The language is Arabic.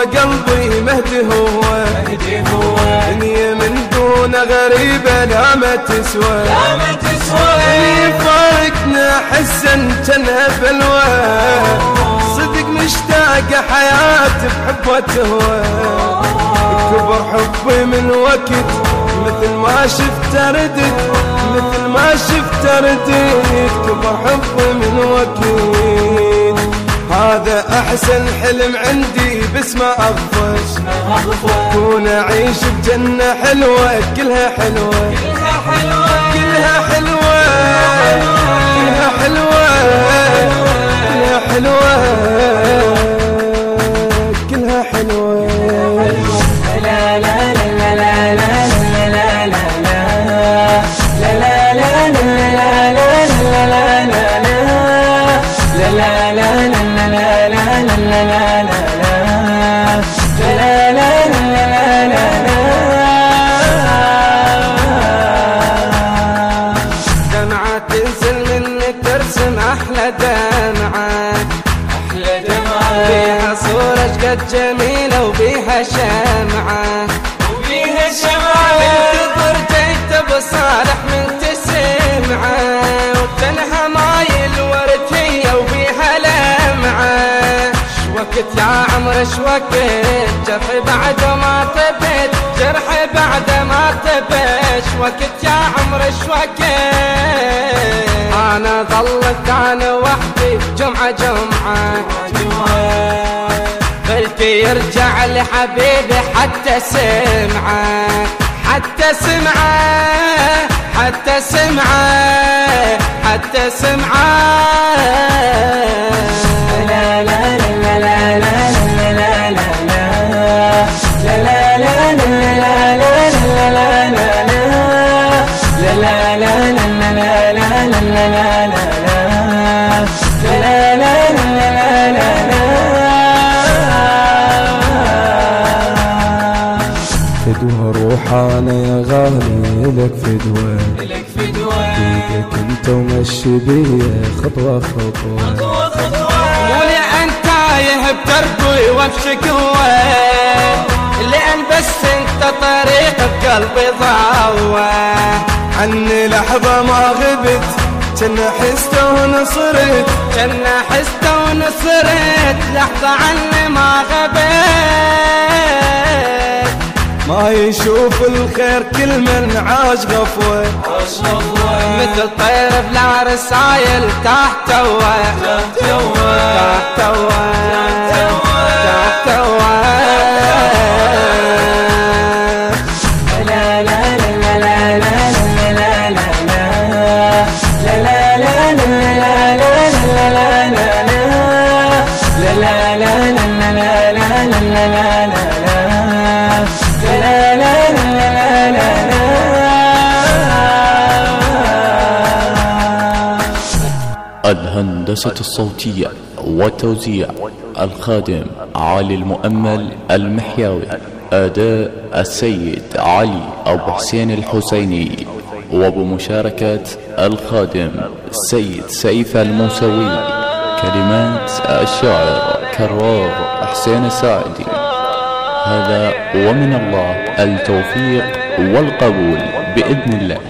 قلبي مهدي هو دنيا من دون غريبة لا ما تسوى اللي فارقنا حسن جنها بلوى صدق مشتاق حياتي بحب وتهوى كبر حبي من وقت مثل ما شفت ردت مثل ما شفت ردت كبر حبي من وقت هذا أحسن حلم عندي بس ما أغفش كون أعيش بجنة حلوة كلها حلوة كلها حلوة كلها حلوة كلها حلوة كلها حلوة لا لا لا لا لا لا لا لا لا لا لا دمعة تنزل منك ترسم أحلى دمعة بيها صورة قد جميلة وبيها شمعة تنتظر جيت بصالح من تسمعة وتنهى ماي الورد هي وبيها لمعة شوكت يا عمر شوكت جرحي بعد ما طبت جرحي بعد ما طبت شوكت يا عمر شوكت أنا ظلت أنا وحدي جمعة قلت يرجع لحبيبي حتى سمعه حتى سمعه حتى سمعه حتى سمعه لا لا لا لا لا لا لا لا لا فدوها روحانا يا غالي لك فدوة بيدك انت ومشي بيا خطوة مولي انت تايه بتربي وامشي قوة لان بس انت طريق بقلبي ضاوة عني لحظة ما غبت كنا حست ونصرت كنا حست ونصرت لحظة عني ما غبت ما يشوف الخير كل من عاش غفوة مثل طير بلا رسايل تحت هوا تحت هوا تحت هوا لا لا لا لا لا الهندسة الصوتية والتوزيع الخادم علي المؤمل المحياوي. أداء السيد علي أبو حسين الحسيني، وبمشاركة الخادم السيد سيف الموسوي. كلمات الشاعر كرار حسين الساعدي. هذا ومن الله التوفيق والقبول بإذن الله.